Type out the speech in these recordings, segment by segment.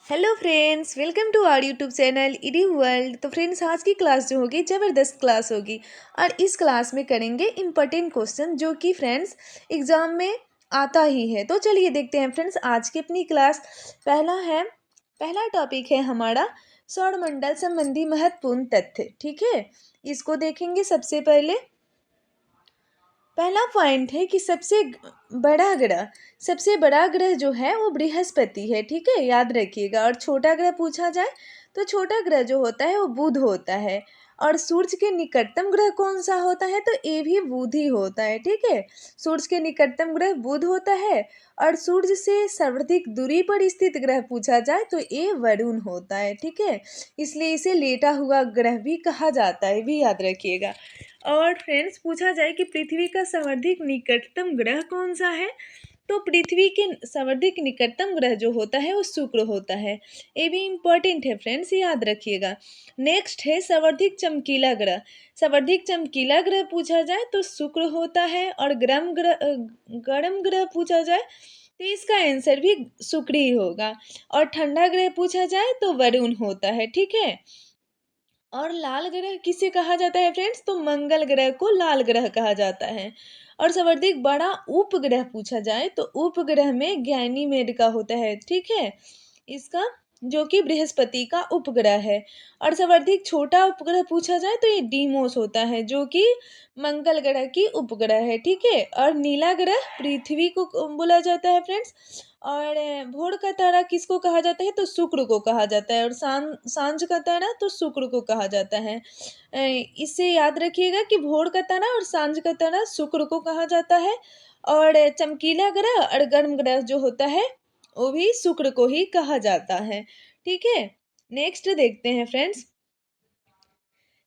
Hello friends, welcome to our YouTube channel ED world. तो friends, आज की class जो होगी ज़बरदस्त क्लास होगी और इस क्लास में करेंगे इम्पोर्टेंट क्वेश्चन जो कि फ्रेंड्स एग्ज़ाम में आता ही है। तो चलिए देखते हैं फ्रेंड्स आज की अपनी क्लास। पहला टॉपिक है हमारा सौरमंडल संबंधी महत्वपूर्ण तथ्य। ठीक है, इसको देखेंगे। पहला पॉइंट है कि सबसे बड़ा ग्रह जो है वो बृहस्पति है। ठीक है, याद रखिएगा। और छोटा ग्रह पूछा जाए तो छोटा ग्रह जो होता है वो बुध होता है। और सूर्य के निकटतम ग्रह कौन सा होता है? तो ये भी बुध ही होता है। ठीक है, सूर्य के निकटतम ग्रह बुध होता है। और सूर्य से सर्वाधिक दूरी पर स्थित ग्रह पूछा जाए तो ये वरुण होता है। ठीक है, इसलिए इसे लेटा हुआ ग्रह भी कहा जाता है, भी याद रखिएगा। और फ्रेंड्स, पूछा जाए कि पृथ्वी का सर्वाधिक निकटतम ग्रह कौन सा है? तो पृथ्वी के सर्वाधिक निकटतम ग्रह जो होता है वो शुक्र होता है। ये भी इम्पोर्टेंट है फ्रेंड्स, याद रखिएगा। नेक्स्ट है सर्वाधिक चमकीला ग्रह। सर्वाधिक चमकीला ग्रह पूछा जाए तो शुक्र होता है। और गर्म ग्रह पूछा जाए तो इसका आंसर भी शुक्र ही होगा। और ठंडा ग्रह पूछा जाए तो वरुण होता है। ठीक है। और लाल ग्रह किसे कहा जाता है फ्रेंड्स? तो मंगल ग्रह को लाल ग्रह कहा जाता है। और सर्वाधिक बड़ा उपग्रह पूछा जाए तो उपग्रह में गैनीमेड का होता है। ठीक है, इसका जो कि बृहस्पति का उपग्रह है। और सर्वाधिक छोटा उपग्रह पूछा जाए तो ये डीमोस होता है जो कि मंगल ग्रह की उपग्रह है। ठीक है। और नीला ग्रह पृथ्वी को बोला जाता है फ्रेंड्स। और भोर का तारा किसको कहा जाता है? तो शुक्र को कहा जाता है। और सांझ का तारा तो शुक्र को कहा जाता है। इससे याद रखिएगा कि भोर का तारा और सांझ का तारा शुक्र को कहा जाता है। और चमकीला ग्रह और गर्म ग्रह जो होता है वो भी शुक्र को ही कहा जाता है। ठीक है, नेक्स्ट देखते हैं फ्रेंड्स।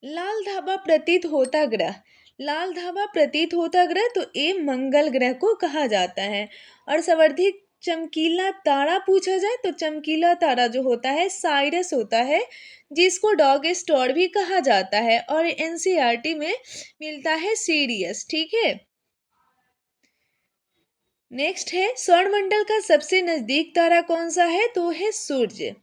लाल धाबा प्रतीत होता ग्रह। लाल धाबा प्रतीत होता ग्रह तो ये मंगल ग्रह को कहा जाता है। और सर्वाधिक चमकीला तारा पूछा जाए तो चमकीला तारा जो होता है साइरस होता है, जिसको डॉग स्टार भी कहा जाता है। और एनसीईआरटी में मिलता है सीरियस। ठीक है। नेक्स्ट है सौरमंडल का सबसे नजदीक तारा कौन सा है? तो है सूर्य।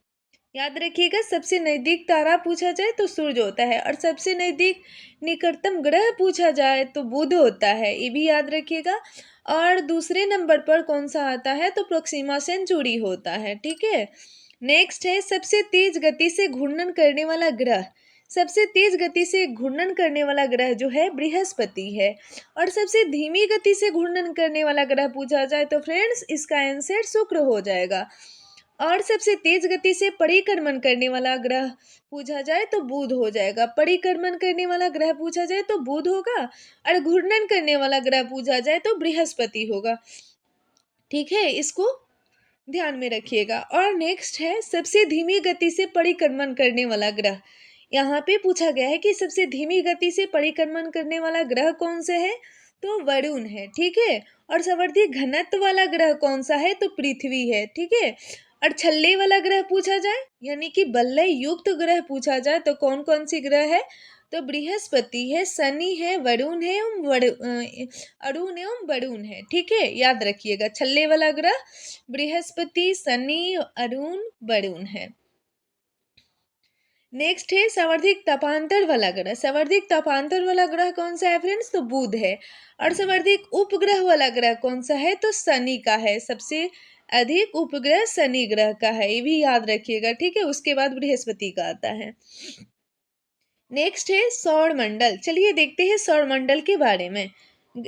याद रखिएगा, सबसे नजदीक तारा पूछा जाए तो सूर्य होता है। और सबसे नजदीक निकटतम ग्रह पूछा जाए तो बुध होता है, ये भी याद रखिएगा। और दूसरे नंबर पर कौन सा आता है? तो प्रोक्सिमा सेंचुरी होता है। ठीक है। नेक्स्ट है सबसे तेज गति से घूर्णन करने वाला ग्रह। सबसे तेज गति से घूर्णन करने वाला ग्रह जो है बृहस्पति है। और सबसे धीमी गति से घूर्णन करने वाला ग्रह पूछा जाए तो फ्रेंड्स इसका आंसर शुक्र हो जाएगा। और सबसे तेज गति से परिक्रमण करने वाला ग्रह पूछा जाए तो बुध हो जाएगा। परिक्रमण करने वाला ग्रह पूछा जाए तो बुध होगा। और घूर्णन करने वाला ग्रह पूछा जाए तो बृहस्पति होगा। ठीक है, इसको ध्यान में रखिएगा। और नेक्स्ट है सबसे धीमी गति से परिक्रमण करने वाला ग्रह। यहाँ पे पूछा गया है कि सबसे धीमी गति से परिक्रमण करने वाला ग्रह कौन से है? तो वरुण है। ठीक है। और सर्वाधिक घनत्व वाला ग्रह कौन सा है? तो पृथ्वी है। ठीक है। और छल्ले वाला ग्रह पूछा जाए यानी कि बल्लय युक्त ग्रह पूछा जाए तो कौन कौन सी ग्रह है? तो बृहस्पति है, शनि है, वरुण है अरुण एवं वरुण है। ठीक है, याद रखिएगा। छल्ले वाला ग्रह बृहस्पति, शनि, अरुण, वरुण है। नेक्स्ट है सर्वाधिक तपांतर वाला ग्रह। सर्वाधिक तपांतर वाला ग्रह कौन सा है फ्रेंड्स? तो बुध है। और सर्वाधिक उपग्रह वाला ग्रह कौन सा है? तो शनि का है। सबसे अधिक उपग्रह शनि ग्रह का है, ये भी याद रखिएगा। ठीक है, उसके बाद बृहस्पति का आता है। नेक्स्ट है सौरमंडल। चलिए देखते हैं सौरमंडल के बारे में।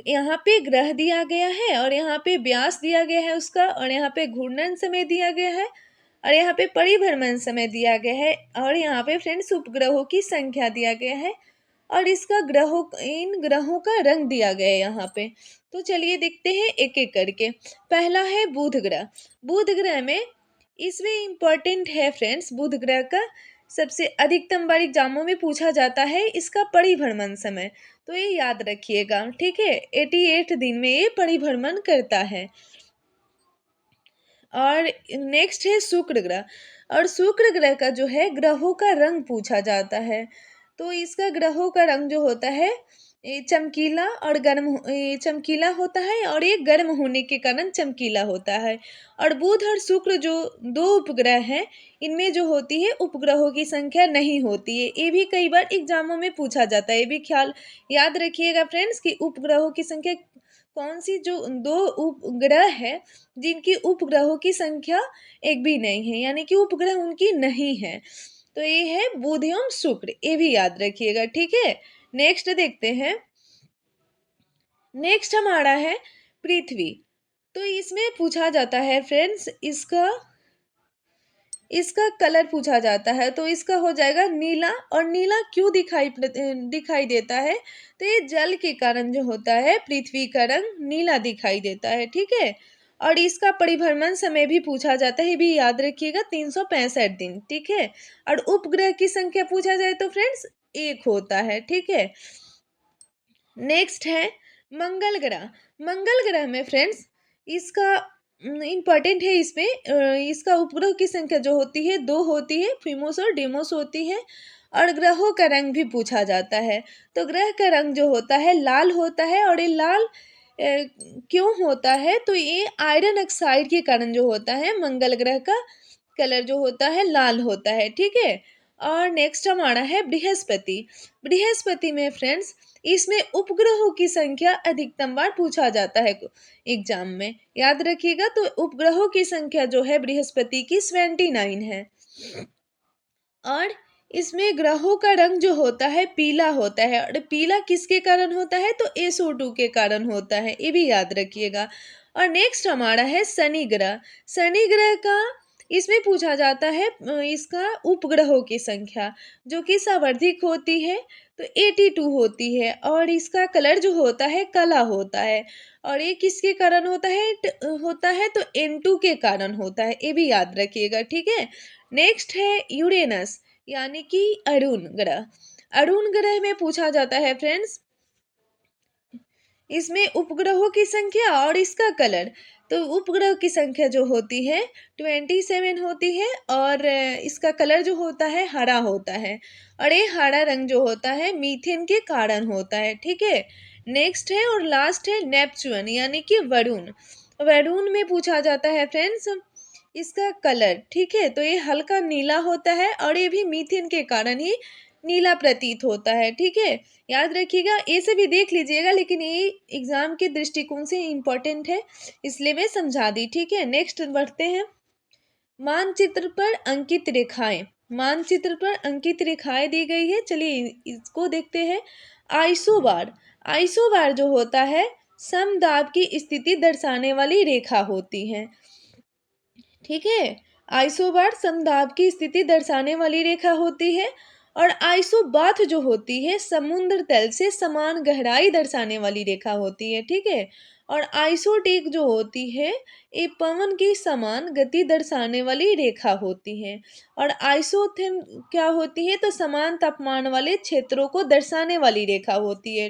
यहाँ पे ग्रह दिया गया है और यहाँ पे व्यास दिया गया है उसका। और यहाँ पे घूर्णन समय दिया गया है। और यहाँ पे परिभ्रमण समय दिया गया है। और यहाँ पे फ्रेंड्स उपग्रहों की संख्या दिया गया है। और इन ग्रहों का रंग दिया गया है यहाँ पे। तो चलिए देखते हैं एक एक करके। पहला है बुध ग्रह। बुध ग्रह में इसमें इम्पोर्टेंट है फ्रेंड्स, बुध ग्रह का सबसे अधिकतम बार एग्जामों में पूछा जाता है इसका परिभ्रमण समय। तो ये याद रखिएगा। ठीक है, 88 दिन में ये परिभ्रमण करता है। और नेक्स्ट है शुक्र ग्रह। और शुक्र ग्रह का जो है ग्रहों का रंग पूछा जाता है। तो इसका ग्रहों का रंग जो होता है ये चमकीला और ये चमकीला होता है और ये गर्म होने के कारण चमकीला होता है। और बुध और शुक्र जो दो उपग्रह हैं, इनमें जो होती है उपग्रहों की संख्या नहीं होती है। ये भी कई बार एग्जामों में पूछा जाता है, ये भी ख्याल याद रखिएगा फ्रेंड्स कि उपग्रहों की संख्या कौन सी, जो दो उपग्रह है जिनकी उपग्रहों की संख्या एक भी नहीं है, यानी कि उपग्रह उनकी नहीं है। तो ये है बुध एवं शुक्र, ये भी याद रखिएगा, ठीक है। नेक्स्ट देखते हैं। नेक्स्ट हमारा है पृथ्वी। तो इसमें पूछा जाता है फ्रेंड्स, इसका इसका कलर पूछा जाता है, तो इसका हो जाएगा नीला। और नीला क्यों दिखाई देता है, तो ये जल के कारण जो होता है पृथ्वी का रंग नीला दिखाई देता है, ठीक है। और इसका परिभ्रमण समय भी पूछा जाता है, भी याद रखिएगा 365 दिन, ठीक है। और उपग्रह की संख्या पूछा जाए तो फ्रेंड्स एक होता है, ठीक है। नेक्स्ट है मंगल ग्रह। मंगल ग्रह में फ्रेंड्स इसका इम्पॉर्टेंट है, इसमें इसका उपग्रह की संख्या जो होती है दो होती है, फिमोस और डेमोस होती है। और ग्रहों का रंग भी पूछा जाता है, तो ग्रह का रंग जो होता है लाल होता है। और ये लाल क्यों होता है, तो ये आयरन ऑक्साइड के कारण जो होता है मंगल ग्रह का कलर जो होता है लाल होता है, ठीक है। और नेक्स्ट हमारा है बृहस्पति। बृहस्पति में फ्रेंड्स इसमें उपग्रहों की संख्या अधिकतम बार पूछा जाता है एग्जाम में, याद रखिएगा। तो उपग्रहों की संख्या जो है बृहस्पति की 29 है। और इसमें ग्रहों का रंग जो होता है पीला होता है। और पीला किसके कारण होता है, तो SO2 के कारण होता है, ये भी याद रखिएगा। और नेक्स्ट हमारा है शनि ग्रह। शनि ग्रह का इसमें पूछा जाता है इसका उपग्रहों की संख्या, जो कि सावर्धिक होती है, तो 82 होती है। और इसका कलर जो होता है काला होता है। और ये किसके कारण होता है, तो N2 के कारण होता है, ये भी याद रखिएगा, ठीक है। नेक्स्ट है यूरेनस, यानी कि अरुण ग्रह। अरुण ग्रह में पूछा जाता है फ्रेंड्स इसमें उपग्रहों की संख्या और इसका कलर। तो उपग्रह की संख्या जो होती है 27 होती है। और इसका कलर जो होता है हरा होता है। और ये हरा रंग जो होता है मीथेन के कारण होता है, ठीक है। नेक्स्ट है और लास्ट है नेपच्यून, यानी कि वरुण। वरुण में पूछा जाता है फ्रेंड्स इसका कलर, ठीक है। तो ये हल्का नीला होता है और ये भी मीथेन के कारण ही नीला प्रतीत होता है, ठीक है। याद रखिएगा, ये से भी देख लीजिएगा, लेकिन ये एग्जाम के दृष्टिकोण से इम्पोर्टेंट है, इसलिए मैं समझा दी, ठीक है। नेक्स्ट बढ़ते हैं। मानचित्र पर अंकित रेखाएं। मानचित्र पर अंकित रेखाएं दी गई है, चलिए इसको देखते हैं। आइसोबार। आइसोबार जो होता है समदाब की स्थिति दर्शाने वाली रेखा होती है, ठीक है। आइसोबार समदाब की स्थिति दर्शाने वाली रेखा होती है। और आइसोबाथ जो होती है समुद्र तल से समान गहराई दर्शाने वाली रेखा होती है, ठीक है। और आइसोटेक जो होती है ये पवन की समान गति दर्शाने वाली रेखा होती है। और आइसोथेम क्या होती है, तो समान तापमान वाले क्षेत्रों को दर्शाने वाली रेखा होती है।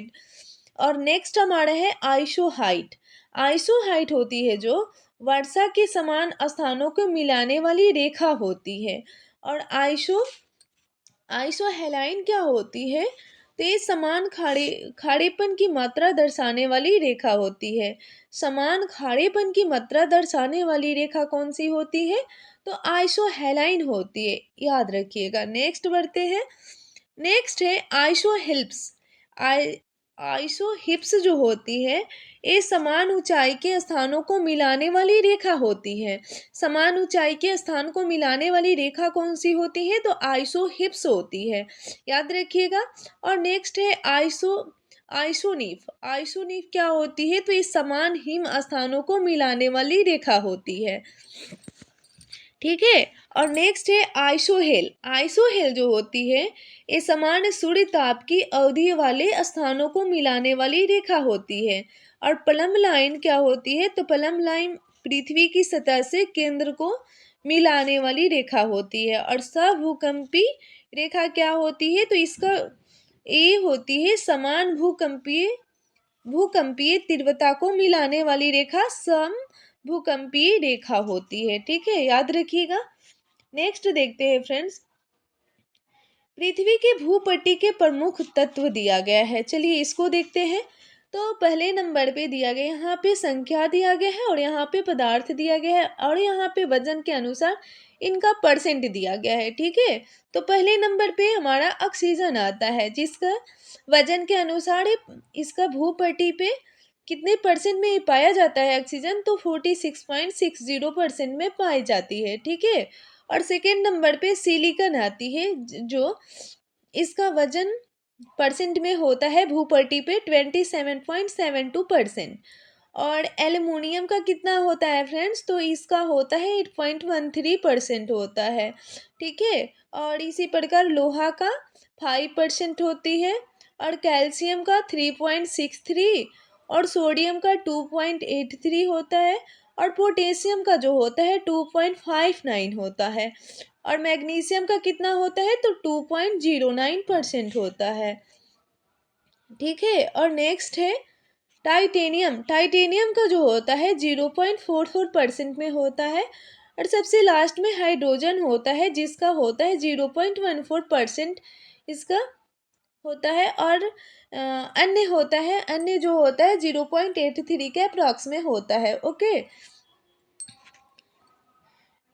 और नेक्स्ट हमारा है आइसो हाइट। आइसो हाइट होती है जो वर्षा के समान स्थानों को मिलाने वाली रेखा होती है। और आइसो हेलाइन क्या होती है, तो ये समान खाड़ेपन की मात्रा दर्शाने वाली रेखा होती है। समान खाड़ेपन की मात्रा दर्शाने वाली रेखा कौन सी होती है, तो आइसो हेलाइन होती है, याद रखिएगा। नेक्स्ट बढ़ते हैं। नेक्स्ट है आइसो हिप्स। आइसो हिप्स जो होती है ये समान ऊंचाई के स्थानों को मिलाने वाली रेखा होती है। समान ऊंचाई के स्थान को मिलाने वाली रेखा कौन सी होती है, तो आइसो हिप्स होती है, याद रखिएगा। और नेक्स्ट है आइसोनीफ। आइसोनीफ क्या होती है, तो ये समान हिम स्थानों को मिलाने वाली रेखा होती है, ठीक है। और नेक्स्ट है आइसोहेल। आइसोहेल जो होती है ये समान सूर्य ताप की अवधि वाले स्थानों को मिलाने वाली रेखा होती है। और प्लम लाइन क्या होती है, तो प्लम लाइन पृथ्वी की सतह से केंद्र को मिलाने वाली रेखा होती है। और सभूकंपी रेखा क्या होती है, तो इसका ये होती है समान भूकंपीय तीव्रता को मिलाने वाली रेखा सम भूकंपीय रेखा होती है, ठीक है, याद रखिएगा। नेक्स्ट देखते हैं फ्रेंड्स। पृथ्वी के भूपट्टी के प्रमुख तत्व दिया गया है। चलिए इसको देखते हैं। तो पहले नंबर पे दिया गया, यहाँ पे संख्या दिया गया है और यहाँ पे पदार्थ दिया गया है और यहाँ पे वजन के अनुसार इनका परसेंट दिया गया है। ठीक है, तो पहले नंबर पे हमारा ऑक्सीजन आता है, जिसका वजन के अनुसार इसका भूपट्टी पे कितने परसेंट में पाया जाता है ऑक्सीजन, तो 46.60% में पाई जाती है। ठीक है, और सेकेंड नंबर पे सिलिकॉन आती है, जो इसका वजन परसेंट में होता है भूपट्टी पे 27.72%। और एल्युमिनियम का कितना होता है फ्रेंड्स, तो इसका होता है 8.13% होता है। ठीक है, और इसी प्रकार लोहा का 5% होती है और कैल्शियम का 3.63 और सोडियम का 2.83 होता है और पोटेशियम का जो होता है 2.59 होता है और मैग्नीशियम का कितना होता है, तो 2.09% होता है। ठीक है, और नेक्स्ट है टाइटेनियम। टाइटेनियम का जो होता है 0.44% में होता है और सबसे लास्ट में हाइड्रोजन होता है, जिसका होता है 0.14% इसका होता है और अन्य होता है, अन्य जो होता है 0.83 के अप्रॉक्स में होता है। ओके,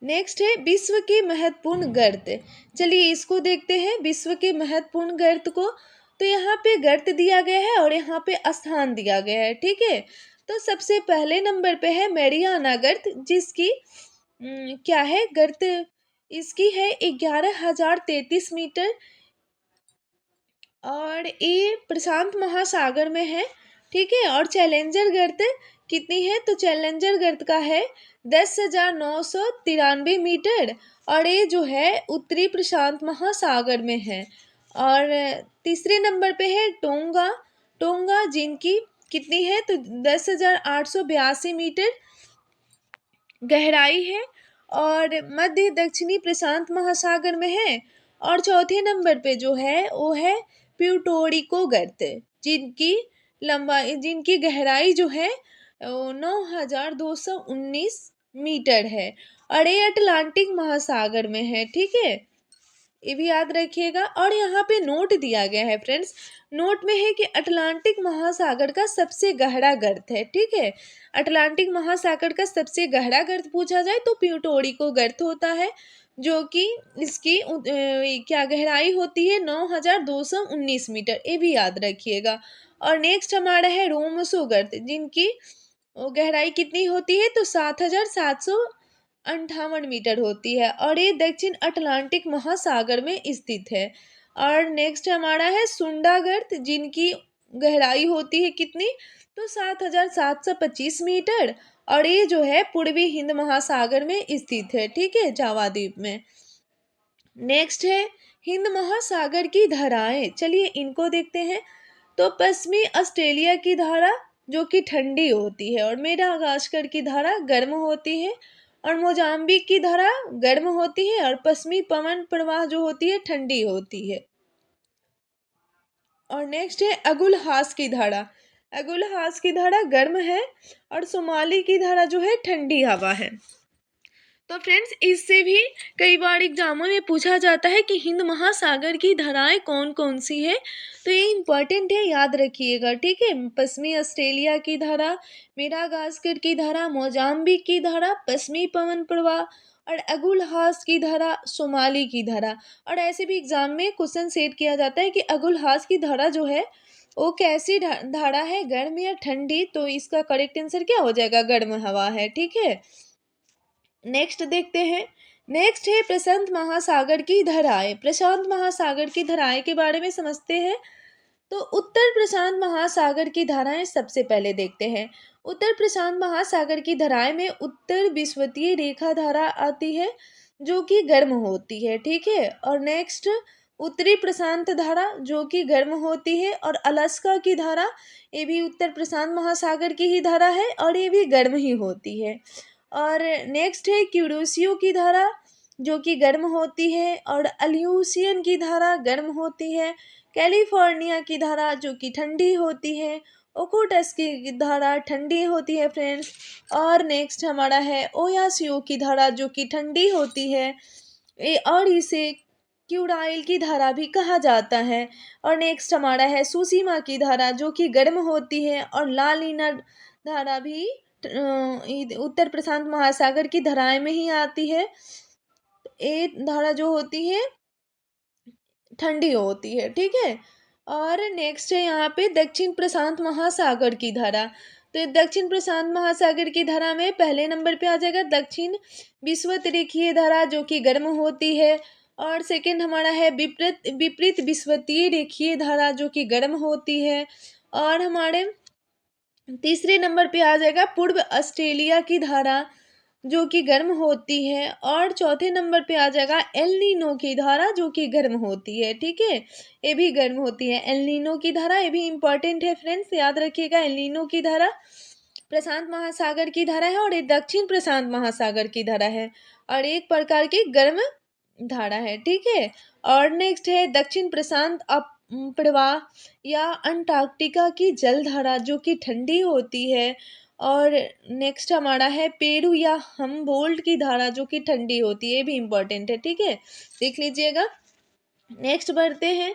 नेक्स्ट है विश्व के महत्वपूर्ण गर्त। चलिए इसको देखते हैं, विश्व के महत्वपूर्ण गर्त को। तो यहाँ पे गर्त दिया गया है और यहाँ पे स्थान दिया गया है। ठीक है, तो सबसे पहले नंबर पे है मैरियाना गर्त, जिसकी क्या है गर्त, इसकी है 11,033 मीटर और ये प्रशांत महासागर में है। ठीक है, और चैलेंजर गर्त कितनी है, तो चैलेंजर गर्त का है 10,993 मीटर और ये जो है उत्तरी प्रशांत महासागर में है। और तीसरे नंबर पे है टोंगा। टोंगा जिनकी कितनी है, तो 10,882 मीटर गहराई है और मध्य दक्षिणी प्रशांत महासागर में है। और चौथे नंबर पे जो है वो है प्यूटोरिको गर्त, जिनकी लंबाई, जिनकी गहराई जो है 9,219 मीटर है और ये अटलांटिक महासागर में है। ठीक है, ये भी याद रखिएगा। और यहाँ पे नोट दिया गया है फ्रेंड्स, नोट में है कि अटलांटिक महासागर का सबसे गहरा गर्त है। ठीक है, अटलांटिक महासागर का सबसे गहरा गर्त पूछा जाए तो प्यूटोरिको गर्त होता है, जो कि इसकी क्या गहराई होती है 9,219 मीटर, ये भी याद रखिएगा। और नेक्स्ट हमारा है रोमसो गर्त, जिनकी गहराई कितनी होती है, तो 7,758 मीटर होती है और ये दक्षिण अटलांटिक महासागर में स्थित है। और नेक्स्ट हमारा है सुंडा गर्त, जिनकी गहराई होती है कितनी, तो 7,725 मीटर और ये जो है पूर्वी हिंद महासागर में स्थित है। ठीक है, जावा द्वीप में। नेक्स्ट है हिंद महासागर की धाराएं। चलिए इनको देखते हैं। तो पश्चिमी ऑस्ट्रेलिया की धारा जो कि ठंडी होती है और मेडागास्कर की धारा गर्म होती है और मोजाम्बिक की धारा गर्म होती है और पश्चिमी पवन प्रवाह जो होती है ठंडी होती है। और नेक्स्ट है अगुलहास की धारा। अगुलहास की धारा गर्म है और सोमाली की धारा जो है ठंडी हवा है। तो फ्रेंड्स इससे भी कई बार एग्जामों में पूछा जाता है कि हिंद महासागर की धाराएं कौन कौन सी है, तो ये इम्पोर्टेंट है, याद रखिएगा। ठीक है, पश्चिमी ऑस्ट्रेलिया की धारा, मेडागास्कर की धारा, मोजाम्बिक की धारा, पश्चिमी पवन प्रवाह और अगुलहास की धारा, सोमाली की धारा। और ऐसे भी एग्जाम में क्वेश्चन सेट किया जाता है कि अगुलहास की धारा जो है वो कैसी धारा है, गर्म या ठंडी, तो इसका करेक्ट आंसर क्या हो जाएगा, गर्म हवा है। ठीक है, नेक्स्ट देखते हैं। नेक्स्ट है प्रशांत महासागर की धाराएं। प्रशांत महासागर की धाराएं के बारे में समझते हैं। तो उत्तर प्रशांत महासागर की धाराएं सबसे पहले देखते हैं। उत्तर प्रशांत महासागर की धाराएं में उत्तर विषुवतीय रेखा धारा आती है, जो कि गर्म होती है। ठीक है, और नेक्स्ट उत्तरी प्रशांत धारा जो कि गर्म होती है और अलास्का की धारा, ये भी उत्तर प्रशांत महासागर की ही धारा है और ये भी गर्म ही होती है। और नेक्स्ट है क्यूरोसियो की धारा जो कि गर्म होती है और अल्यूसियन की धारा गर्म होती है। कैलिफोर्निया की धारा जो कि ठंडी होती है। ओकोटस की धारा ठंडी होती है फ्रेंड्स। और नेक्स्ट हमारा है ओयासियो की धारा जो कि ठंडी होती है। और इसे क्यूडाइल की धारा भी कहा जाता है। और नेक्स्ट हमारा है सुसीमा की धारा जो कि गर्म होती है। और लालीना धारा भी उत्तर प्रशांत महासागर की धाराएं में ही आती है। ये धारा जो होती है ठंडी होती है, ठीक है। और नेक्स्ट है यहाँ पे दक्षिण प्रशांत महासागर की धारा। तो दक्षिण प्रशांत महासागर की धारा में पहले नंबर पे आ जाएगा दक्षिण विषुवत-रेखीय धारा जो कि गर्म होती है। और सेकंड हमारा है विपरीत विपरीत विषुवतीय रेखीय धारा जो कि गर्म होती है। और हमारे तीसरे नंबर पे आ जाएगा पूर्व ऑस्ट्रेलिया की धारा जो कि गर्म होती है। और चौथे नंबर पे आ जाएगा एल नीनो की धारा जो कि गर्म होती है, ठीक है। ये भी गर्म होती है एल नीनो की धारा, ये भी इंपॉर्टेंट है फ्रेंड्स, याद रखिएगा। एल नीनो की धारा प्रशांत महासागर की धारा है और ये दक्षिण प्रशांत महासागर की धारा है और एक प्रकार की गर्म धारा है, ठीक है। और नेक्स्ट है दक्षिण प्रशांत प्रवाह या अंटार्कटिका की जलधारा जो कि ठंडी होती है। और नेक्स्ट हमारा है पेरू या हमबोल्ट की धारा जो कि ठंडी होती है, ये भी इंपॉर्टेंट है, ठीक है, देख लीजिएगा। नेक्स्ट बढ़ते हैं।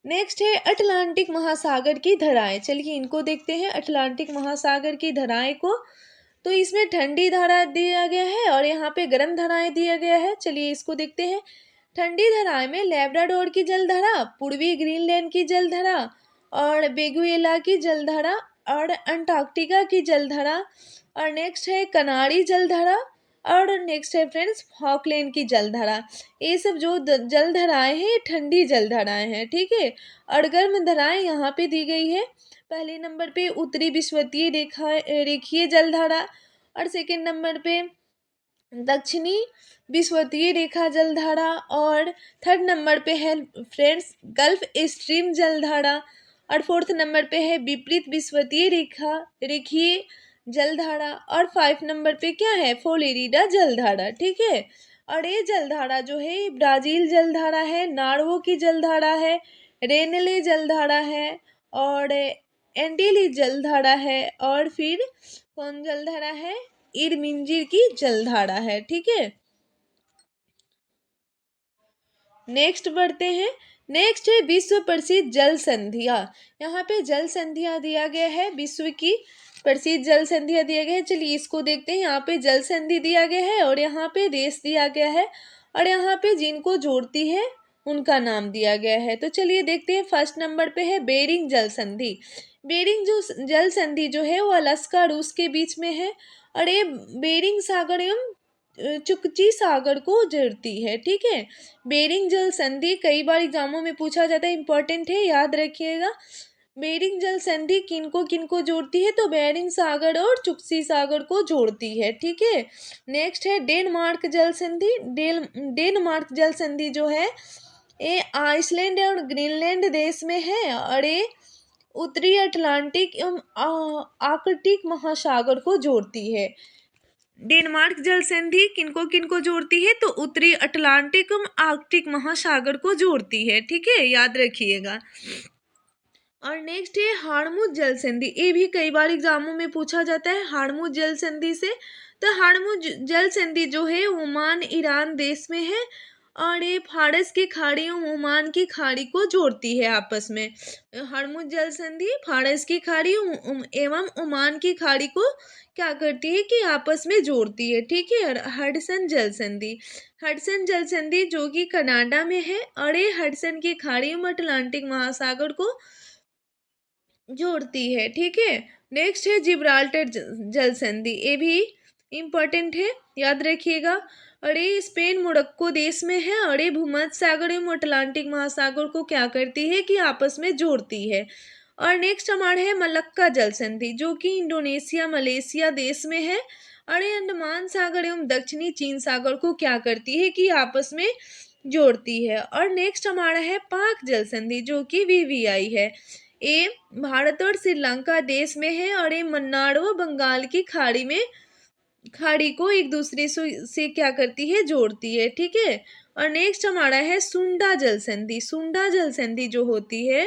नेक्स्ट है अटलांटिक महासागर की धाराएं। चलिए इनको देखते हैं, अटलांटिक महासागर की धाराएं को। तो इसमें ठंडी धारा दिया गया है और यहाँ पे गर्म धाराएं दिया गया है। चलिए इसको देखते हैं। ठंडी धाराएं में लेब्राडोर की जलधारा, पूर्वी ग्रीनलैंड की जलधारा और बेगुएला की जलधारा और अंटार्कटिका की जलधारा। और नेक्स्ट है कनारी जलधारा और नेक्स्ट है फ्रेंड्स फॉकलैंड की जलधारा। ये सब जो जलधाराएं हैं ठंडी जलधाराएं हैं, ठीक है। और गर्म धाराएं यहाँ पे दी गई है। पहले नंबर पे उत्तरी विषुवतीय रेखीय जलधारा और सेकंड नंबर पे दक्षिणी विषुवतीय रेखा जलधारा और थर्ड नंबर पे है फ्रेंड्स गल्फ स्ट्रीम जलधारा और फोर्थ नंबर पे है विपरीत विषुवतीय रेखीय जलधारा और 5 नंबर पे क्या है फ्लोरिडा जलधारा, ठीक है। और ये जलधारा जो है ब्राजील जलधारा है, नार्वे की जलधारा है, रेनले जलधारा है और एंटीली जलधारा है और फिर कौन जलधारा है इरमिंजिर की जलधारा है, ठीक है। नेक्स्ट बढ़ते हैं। नेक्स्ट है विश्व प्रसिद्ध जल संधियां। यहाँ पे जल संधियां दिया गया है, विश्व की प्रसिद्ध जल संधियां दिया गया है। चलिए इसको देखते हैं। यहाँ पे जल संधि दिया गया है और यहाँ पे देश दिया गया है और यहाँ पे जिनको जोड़ती है उनका नाम दिया गया है। तो चलिए देखते हैं। फर्स्ट नंबर पे है बेरिंग जल संधि। बेरिंग जो जल संधि जो है वो अलास्का रूस के बीच में है और ये बेरिंग सागर एवं चुकची सागर को जोड़ती है, ठीक है। बेरिंग जल संधि कई बार एग्जामों में पूछा जाता है, इंपॉर्टेंट है, याद रखिएगा। बेरिंग जल संधि किनको किनको जोड़ती है तो बेरिंग सागर और चुकसी सागर को जोड़ती है, ठीक है। नेक्स्ट है डेनमार्क जल संधि। डेनमार्क जल संधि जो है ये आइसलैंड और ग्रीनलैंड देश में है और ये उत्तरी अटलांटिक एवं आर्कटिक महासागर को जोड़ती है। डेनमार्क जल संधि किनको किनको जोड़ती है तो उत्तरी अटलांटिक एवं आर्कटिक महासागर को जोड़ती है, ठीक है, याद रखिएगा। और नेक्स्ट है हार्मुज जल संधि। ये भी कई बार एग्जामों में पूछा जाता है हार्मुज जल संधि से। तो हार्मुज जल संधि जो है ओमान ईरान देश में है और ये फारस की खाड़ी एवं ओमान की खाड़ी को जोड़ती है आपस में। हार्मुज जल संधि फारस की खाड़ी एवं ओमान की खाड़ी को क्या करती है कि आपस में जोड़ती है, ठीक है। और हडसन जल संधि। हडसन जल संधि जो कि कनाडा में है और ये हडसन की खाड़ी एवं अटलांटिक महासागर को जोड़ती है, ठीक है। नेक्स्ट है जिब्राल्टर जल संधि। ये भी इम्पोर्टेंट है, याद रखिएगा। और ये स्पेन मोरक्को देश में है और ये भूमध्य सागर एवं अटलांटिक महासागर को क्या करती है कि आपस में जोड़ती है। और नेक्स्ट हमारे है मलक्का जल संधि जो कि इंडोनेशिया मलेशिया देश में है और ये अंडमान सागर एवं दक्षिणी चीन सागर को क्या करती है कि आपस में जोड़ती है। और नेक्स्ट हमारा है पाक जल संधि जो कि वीवीआई है। ये भारत और श्रीलंका देश में है और ये मन्नार व बंगाल की खाड़ी को एक दूसरे से क्या करती है जोड़ती है, ठीक है। और नेक्स्ट हमारा है सुंडा जल संधि। सुंडा जल संधि जो होती है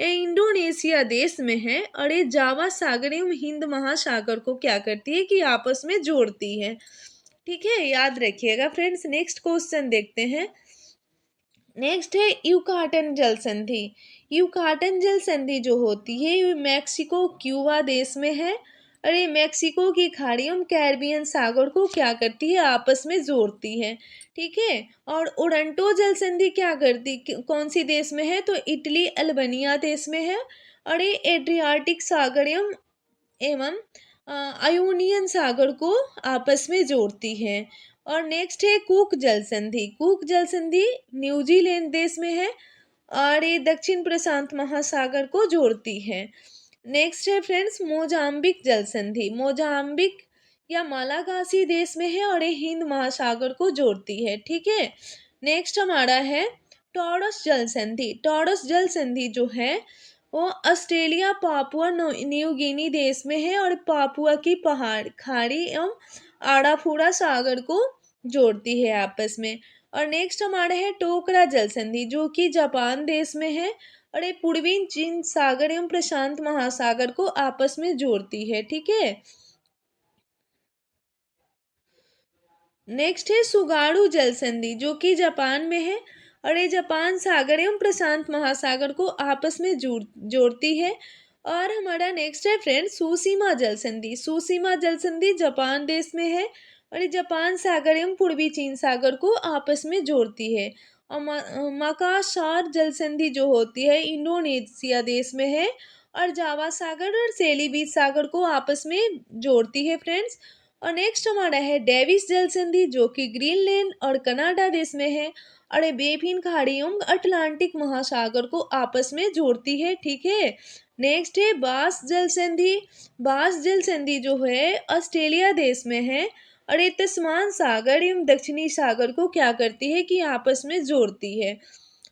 ये इंडोनेशिया देश में है और ये जावा सागर एवं हिंद महासागर को क्या करती है कि आपस में जोड़ती है, ठीक है, याद रखिएगा फ्रेंड्स। नेक्स्ट क्वेश्चन देखते हैं। नेक्स्ट है यूकाटन जल संधि। यूकाटन जल संधि जो होती है ये मैक्सिको क्यूबा देश में है और ये मैक्सिको की खाड़ियों कैरिबियन सागर को क्या करती है, आपस में जोड़ती है। ठीक है। और ओरंटो जल संधि क्या करती, कौन सी देश में है, तो इटली अल्बानिया देश में है और ये एड्रियाटिक सागर एवं आयोनियन सागर को आपस में जोड़ती है। और नेक्स्ट है कुक जल संधि। कुक जल संधि न्यूजीलैंड देश में है और ये दक्षिण प्रशांत महासागर को जोड़ती है। नेक्स्ट है फ्रेंड्स मोजाम्बिक जल संधि। मोजाम्बिक या मालागासी देश में है और ये हिंद महासागर को जोड़ती है। ठीक है। नेक्स्ट हमारा है टॉरस जल संधि। टॉरस जल संधि जो है वो ऑस्ट्रेलिया पापुआ न्यू गिनी देश में है और पापुआ की पहाड़ खाड़ी एवं आड़ाफोड़ा सागर को जोड़ती है आपस में। और नेक्स्ट हमारा है टोकरा जल संधि जो कि जापान देश में है और ये पूर्वी चीन सागर एवं प्रशांत महासागर को आपस में जोड़ती है। ठीक है। नेक्स्ट है सुगाड़ू जल संधि जो कि जापान में है और ये जापान सागर एवं प्रशांत महासागर को आपस में जोड़ती है। और हमारा नेक्स्ट है फ्रेंड सुसीमा जल संधि। सुसीमा जल संधि जापान देश में है और ये जापान सागर एवं पूर्वी चीन सागर को आपस में जोड़ती है। और मकासार जल संधि जो होती है इंडोनेशिया देश में है और जावा सागर और सेलिबीज सागर को आपस में जोड़ती है फ्रेंड्स। और नेक्स्ट हमारा है डेविस जल संधि जो कि ग्रीनलैंड और कनाडा देश में है और ये बेफिन खाड़ियों अटलांटिक महासागर को आपस में जोड़ती है। ठीक है। नेक्स्ट है बास जल संधि। बास जल संधि जो है ऑस्ट्रेलिया देश में है और ये तस्मान सागर एवं दक्षिणी सागर को क्या करती है कि आपस में जोड़ती है।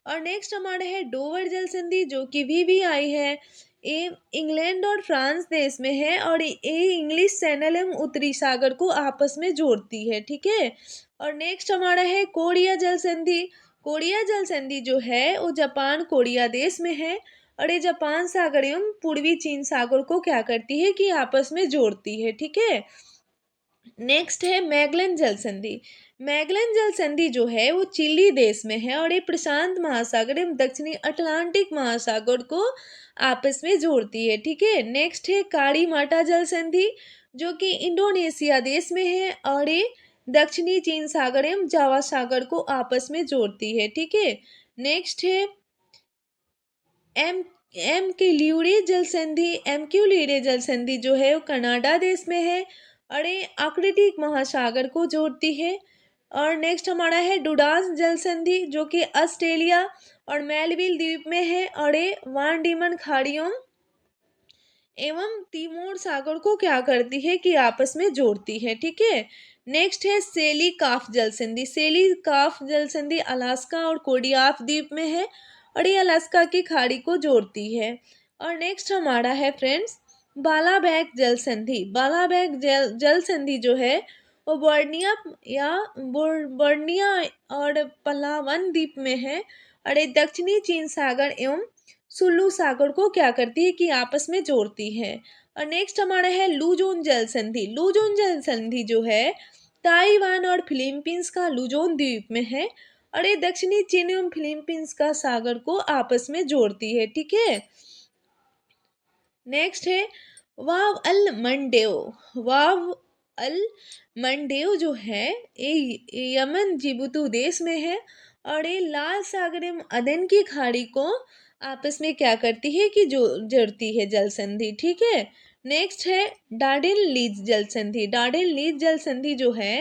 और नेक्स्ट हमारा है डोवर जल संधि जो कि वीवीआई है। ये इंग्लैंड और फ्रांस देश में है और ये इंग्लिश चैनल एवं उत्तरी सागर को आपस में जोड़ती है। ठीक है। और नेक्स्ट हमारा है कोरिया जल संधि। कोरिया जल संधि जो है वो जापान कोरिया देश में है और ये जापान सागर एवं पूर्वी चीन सागर को क्या करती है कि आपस में जोड़ती है। ठीक है। नेक्स्ट है मैगलन जल संधि। मैगलन जल संधि जो है वो चिली देश में है और ये प्रशांत महासागर एवं दक्षिणी अटलांटिक महासागर को आपस में जोड़ती है। ठीक है। नेक्स्ट है काड़ी माटा जल संधि जो कि इंडोनेशिया देश में है और ये दक्षिणी चीन सागर एवं जावा सागर को आपस में जोड़ती है। ठीक है। नेक्स्ट है एम एम के ल्यूरे जल संधि। एम क्यू ल्यूरे जल संधि जो है वो कनाडा देश में है और ये आर्कटिक महासागर को जोड़ती है। और नेक्स्ट हमारा है डुडास जल संधि जो कि ऑस्ट्रेलिया और मेलविल द्वीप में है और ये वान डीमन खाड़ियों एवं तिमोर सागर को क्या करती है कि आपस में जोड़ती है। ठीक है। नेक्स्ट है सेली काफ जल संधि। सेली काफ जल संधि अलास्का और कोडियाफ द्वीप में है और ये अलास्का की खाड़ी को जोड़ती है। और नेक्स्ट हमारा है फ्रेंड्स बालाबैक जल संधि। बालाबैक जल संधि जो है वो बर्निया या बर्निया और पलावन द्वीप में है और ये दक्षिणी चीन सागर एवं सुल्लू सागर को क्या करती है कि आपस में जोड़ती है। और नेक्स्ट हमारा है लूजोन जल संधि। लूजोन जल संधि जो है ताइवान और फिलीपींस का लूजोन द्वीप में है और ये दक्षिणी चीन एवं फिलीपींस का सागर को आपस में जोड़ती है। ठीक है। नेक्स्ट है वाव अल मंडेव। वाव अल मंडेव जो है ये यमन जिबूती देश में है और ये लाल सागर एवं अदन की खाड़ी को आपस में क्या करती है कि जो जोड़ती है जल संधि। ठीक है। नेक्स्ट है डार्डेन लीज जल संधि। डार्डेन लीज जल संधि जो है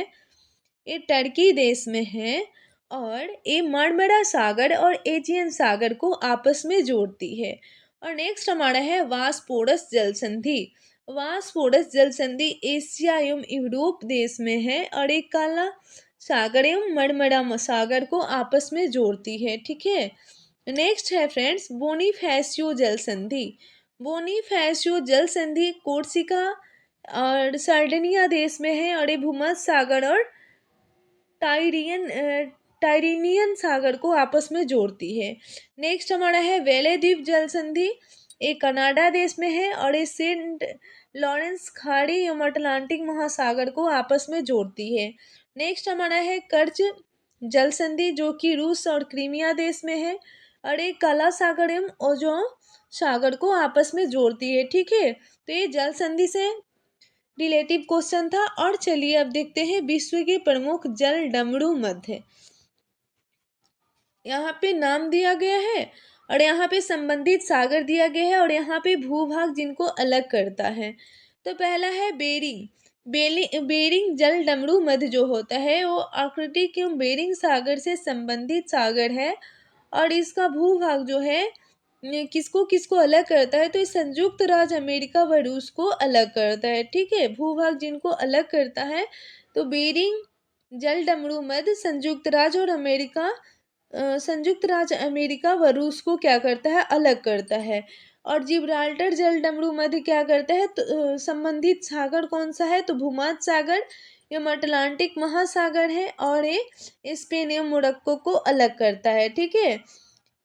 ये टर्की देश में है और ये मरमरा सागर और एजियन सागर को आपस में जोड़ती है। और नेक्स्ट हमारा है वास्पोरस जल संधि। वास्पोरस जल संधि एशिया एवं यूरोप देश में है और एक काला सागर एवं मरमरा सागर को आपस में जोड़ती है। ठीक है। नेक्स्ट है फ्रेंड्स बोनीफेसियो जल संधि। बोनीफेसियो जल संधि कोर्सिका और सर्डिनिया देश में है और ये भूमध्य सागर और टाइरियन टाइरिनियन सागर को आपस में जोड़ती है। नेक्स्ट हमारा है वेले द्वीप जल संधि। ये कनाडा देश में है और ये सेंट लॉरेंस खाड़ी एवं अटलांटिक महासागर को आपस में जोड़ती है। नेक्स्ट हमारा है कर्च जल संधि जो कि रूस और क्रीमिया देश में है, और एक काला सागर एवं ओजोन सागर को आपस में जोड़ती है। ठीक है, तो ये जल संधि से रिलेटिव क्वेश्चन था। और चलिए अब देखते हैं विश्व के प्रमुख जल डमरू मध्य। यहाँ पे नाम दिया गया है और यहाँ पे संबंधित सागर दिया गया है और यहाँ पे भूभाग जिनको अलग करता है। तो पहला है बेरिंग। बेरिंग जल डमरू मध्य जो होता है वो आर्कटिक एवं बेरिंग सागर से संबंधित सागर है, और इसका भूभाग जो है किसको किसको अलग करता है, तो ये संयुक्त राज्य अमेरिका व रूस को अलग करता है। ठीक है, भूभाग जिनको अलग करता है तो बेरिंग जल डमरू मध्य संयुक्त राज्य और अमेरिका संयुक्त राज्य अमेरिका व रूस को क्या करता है, अलग करता है। और जिब्राल्टर जल डमरू मध्य क्या करता है, तो संबंधित सागर कौन सा है, तो भूमध्य सागर एवं अटलांटिक महासागर है, और ये स्पेन एवं मोरक्को को अलग करता है। ठीक है,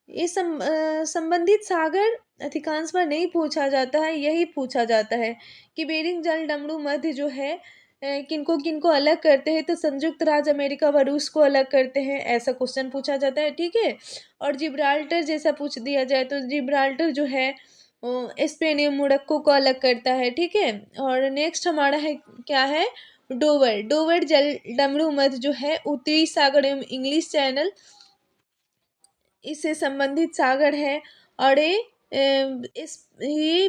ये संबंधित सागर अधिकांश बार नहीं पूछा जाता है, यही पूछा जाता है कि बेरिंग जल डमरू मध्य जो है किनको किनको अलग करते हैं, तो संयुक्त राज्य अमेरिका व रूस को अलग करते हैं, ऐसा क्वेश्चन पूछा जाता है। ठीक है, और जिब्राल्टर जैसा पूछ दिया जाए तो जिब्राल्टर जो है स्पेन एवं मोरक्को को अलग करता है। ठीक है, और नेक्स्ट हमारा है क्या है, डोवर। डोवर जल डमरू मध्य जो है उत्तरी सागर एवं इंग्लिश चैनल इससे संबंधित सागर है, और ये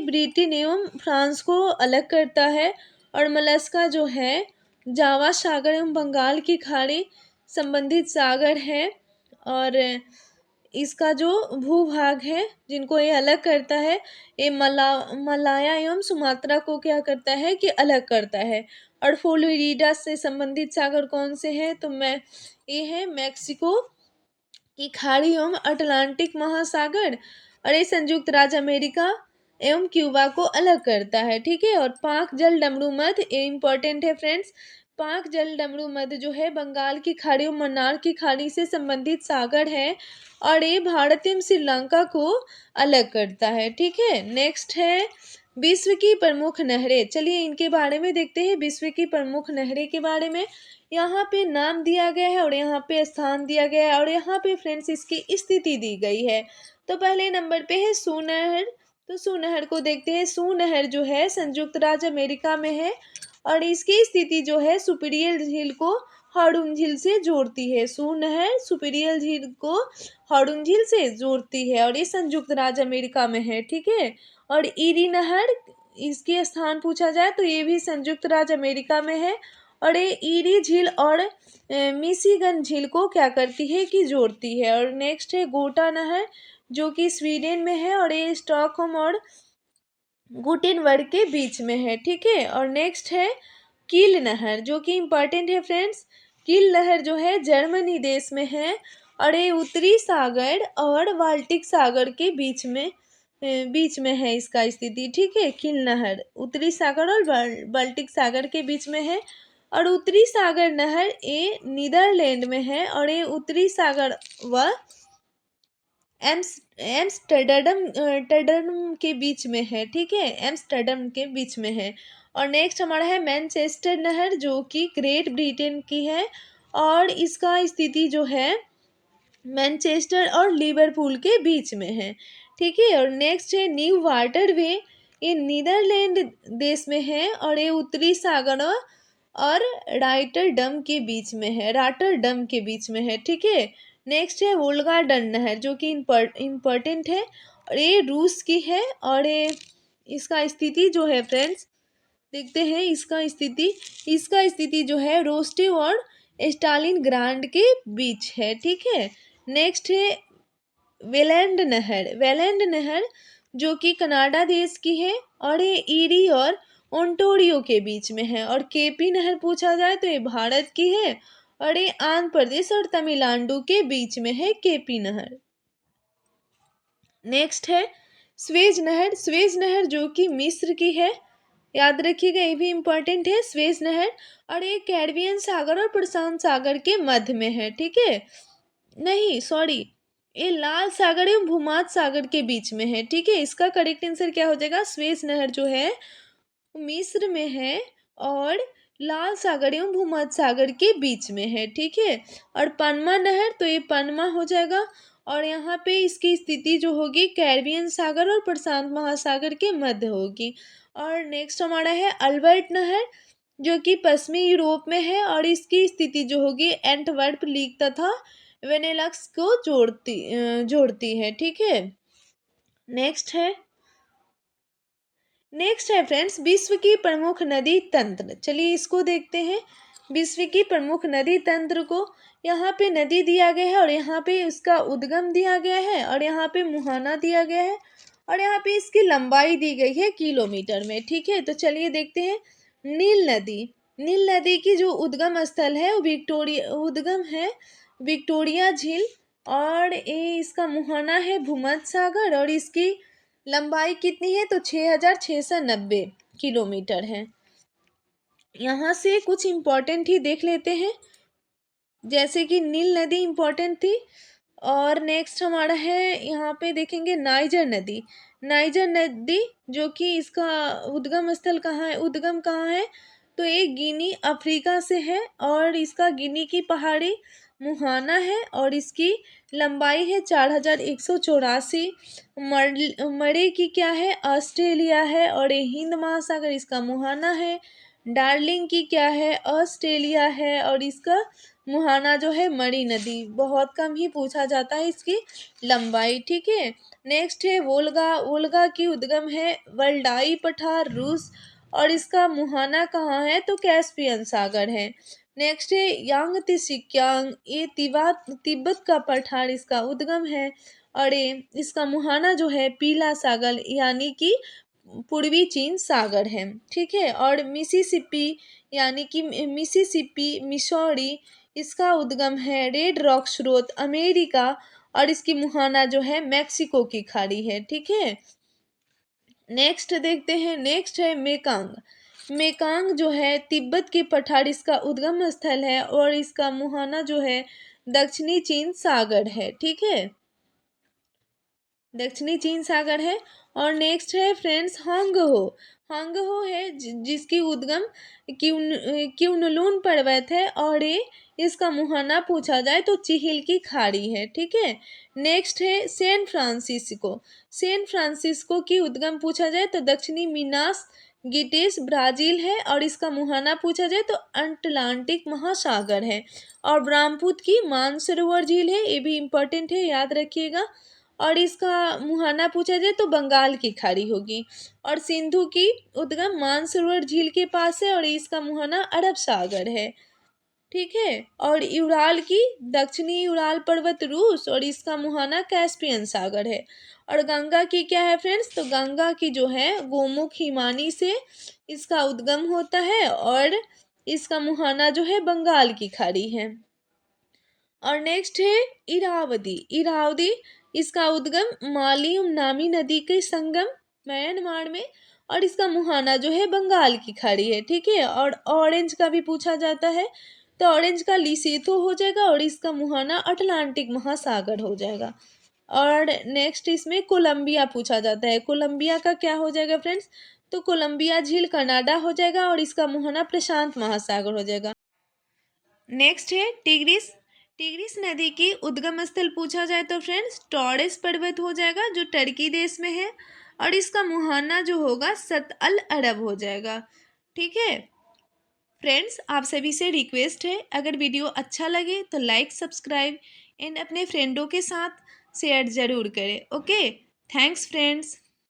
ब्रिटेन एवं फ्रांस को अलग करता है। और मलस्का जो है जावा सागर एवं बंगाल की खाड़ी संबंधित सागर है, और इसका जो भूभाग है जिनको ये अलग करता है, ये मलाया एवं सुमात्रा को क्या करता है कि अलग करता है। और फ्लोरिडा से संबंधित सागर कौन से हैं, तो ये है मैक्सिको की खाड़ी एवं अटलांटिक महासागर, और ये संयुक्त राज्य अमेरिका एवं क्यूबा को अलग करता है। ठीक है, और पाक जल डमरू मध्य ये इंपॉर्टेंट है फ्रेंड्स। पाक जल डमरू मध्य जो है बंगाल की खाड़ी और मन्नार की खाड़ी से संबंधित सागर है, और ये भारत एवं श्रीलंका को अलग करता है। ठीक है, नेक्स्ट है विश्व की प्रमुख नहरें। चलिए इनके बारे में देखते हैं, विश्व की प्रमुख नहरें के बारे में। यहाँ पे नाम दिया गया है और यहाँ पे स्थान दिया गया है, और यहाँ पे फ्रेंड्स इसकी स्थिति दी गई है। तो पहले नंबर पे है सूनहर। तो सूनहर को देखते हैं। सूनहर जो है संयुक्त राज्य अमेरिका में है, और इसकी स्थिति जो है सुपीरियर झील को हाडून झील से जोड़ती है। सूनहर सुपीरियर झील को हाडून झील से जोड़ती है, और ये संयुक्त राज्य अमेरिका में है। ठीक है, और ईरी नहर इसके स्थान पूछा जाए तो ये भी संयुक्त राज्य अमेरिका में है, और ये ईरी झील और मिशिगन झील को क्या करती है कि जोड़ती है। और नेक्स्ट है गोटा नहर जो कि स्वीडन में है, और ये स्टॉकहोम और गुटेनबर्ग के बीच में है। ठीक है, और नेक्स्ट है कील नहर जो कि इम्पॉर्टेंट है फ्रेंड्स। कील नहर जो है जर्मनी देश में है, और ये उत्तरी सागर और बाल्टिक सागर के बीच में है इसका स्थिति। ठीक है, कील नहर उत्तरी सागर और बाल्टिक सागर के बीच में है, और उत्तरी सागर नहर ये नीदरलैंड में है, और ये उत्तरी सागर व एम्स्टर्डम के बीच में है। ठीक है, एम्स्टर्डम के बीच में है। और नेक्स्ट हमारा है मैनचेस्टर नहर जो कि ग्रेट ब्रिटेन की है, और इसका स्थिति जो है मैनचेस्टर और लिवरपूल के बीच में है। ठीक है, और नेक्स्ट है न्यू वाटर वे। ये नीदरलैंड देश में है, और ये उत्तरी सागर और राटरडम के बीच में है, राटरडम के बीच में है। ठीक है, नेक्स्ट है वोल्गा डन नहर जो कि इम्पोर्टेंट है, और ये रूस की है, और ये इसका स्थिति जो है फ्रेंड्स देखते हैं इसका स्थिति जो है रोस्टेव और स्टालिन ग्रांड के बीच है। ठीक है, नेक्स्ट है वेलैंड नहर जो कि कनाडा देश की है, और ये ईरी और ओंटारियो के बीच में है। और केपी नहर पूछा जाए तो ये भारत की है, और ये आंध्र प्रदेश और तमिलनाडु के बीच में है केपी नहर। नेक्स्ट है स्वेज नहर जो कि मिस्र की है, याद रखिएगा ये भी इम्पोर्टेंट है स्वेज नहर, और ये कैरिबियन सागर और प्रशांत सागर के मध्य में है। ठीक है, नहीं सॉरी, ये लाल सागर एवं भूमध्य सागर के बीच में है। ठीक है, इसका करेक्ट आंसर क्या हो जाएगा, स्वेज नहर जो है मिस्र में है, और लाल सागर एवं भूमध्य सागर के बीच में है, ठीक है। और पनमा नहर, तो ये पनमा हो जाएगा। और यहाँ पे इसकी स्थिति जो होगी कैरिबियन सागर और प्रशांत महासागर के मध्य होगी। और नेक्स्ट हमारा है अल्बर्ट नहर, जो कि पश्चिमी यूरोप में है और इसकी स्थिति जो होगी एंटवर्प लीग तथा वेनेलक्स को जोड़ती है, ठीक है। नेक्स्ट है फ्रेंड्स विश्व की प्रमुख नदी तंत्र। चलिए इसको देखते हैं। विश्व की प्रमुख नदी तंत्र को यहाँ पे नदी दिया गया है और यहाँ पे उसका उद्गम दिया गया है और यहाँ पे मुहाना दिया गया है और यहाँ पे इसकी लंबाई दी गई है किलोमीटर में, ठीक है। तो चलिए देखते हैं। नील नदी, नील नदी की जो उद्गम स्थल है वो विक्टोरिया झील और ये इसका मुहाना है भूमध्य सागर और इसकी लंबाई कितनी है तो 6,690 किलोमीटर है। यहाँ से कुछ इम्पोर्टेंट ही देख लेते हैं, जैसे कि नील नदी इम्पोर्टेंट थी। और नेक्स्ट हमारा है यहाँ पे देखेंगे नाइजर नदी। नाइजर नदी जो कि इसका उद्गम स्थल कहाँ है, उद्गम कहाँ है तो ये गिनी अफ्रीका से है और इसका गिनी की पहाड़ी मुहाना है और इसकी लंबाई है 4,184। मरे की क्या है ऑस्ट्रेलिया है और ये हिंद महासागर इसका मुहाना है। डार्लिंग की क्या है ऑस्ट्रेलिया है और इसका मुहाना जो है मरी नदी। बहुत कम ही पूछा जाता है इसकी लंबाई, ठीक है। नेक्स्ट है वोल्गा। वोल्गा की उद्गम है वल्डाई पठार रूस और इसका मुहाना कहाँ है तो कैस्पियन सागर है। नेक्स्ट है यांग तिसिक्यांग, ये तिब्बत का पठार इसका उद्गम है और ये इसका मुहाना जो है पीला सागर यानी कि पूर्वी चीन सागर है, ठीक है। और मिसिसिपी यानी कि मिसौरी इसका उद्गम है रेड रॉक स्रोत अमेरिका और इसकी मुहाना जो है मैक्सिको की खाड़ी है, ठीक है। नेक्स्ट देखते हैं। नेक्स्ट है मेकांग। मेकांग जो है तिब्बत के पठार इसका उद्गम स्थल है और इसका मुहाना जो है दक्षिणी चीन सागर है, ठीक है, दक्षिणी चीन सागर है। और नेक्स्ट है फ्रेंड्स हांगहो। हांगहो है जिसकी उद्गम क्यूनलून पर्वत है और ये इसका मुहाना पूछा जाए तो चिहिल की खाड़ी है, ठीक है। नेक्स्ट है सैन फ्रांसिस्को। सैन फ्रांसिस्को की उद्गम पूछा जाए तो दक्षिणी मिनास गिटेस ब्राजील है और इसका मुहाना पूछा जाए तो अटलांटिक महासागर है। और ब्रह्मपुत्र की मानसरोवर झील है, ये भी इम्पोर्टेंट है, याद रखिएगा। और इसका मुहाना पूछा जाए तो बंगाल की खाड़ी होगी। और सिंधु की उद्गम मानसरोवर झील के पास है और इसका मुहाना अरब सागर है, ठीक है। और यूराल की दक्षिणी यूराल पर्वत रूस और इसका मुहाना कैस्पियन सागर है। और गंगा की क्या है फ्रेंड्स तो गंगा की जो है गोमुख हिमानी से इसका उद्गम होता है और इसका मुहाना जो है बंगाल की खाड़ी है। और नेक्स्ट है इरावदी। इरावदी इसका उद्गम मालियम नामी नदी के संगम म्यांमार में और इसका मुहाना जो है बंगाल की खाड़ी है, ठीक है। और ऑरेंज का भी पूछा जाता है तो ऑरेंज का लिसेथो हो जाएगा और इसका मुहाना अटलांटिक महासागर हो जाएगा। और नेक्स्ट इसमें कोलंबिया पूछा जाता है। कोलंबिया का क्या हो जाएगा फ्रेंड्स तो कोलंबिया झील कनाडा हो जाएगा और इसका मुहाना प्रशांत महासागर हो जाएगा। नेक्स्ट है टिग्रिस। टिग्रिस नदी की उद्गम स्थल पूछा जाए तो फ्रेंड्स टॉरेस पर्वत हो जाएगा जो टर्की देश में है और इसका मुहाना जो होगा सत अल अरब हो जाएगा, ठीक है। फ्रेंड्स आप सभी से रिक्वेस्ट है अगर वीडियो अच्छा लगे तो लाइक सब्सक्राइब एंड अपने फ्रेंडों के साथ शेयर ज़रूर करें। Okay, thanks friends.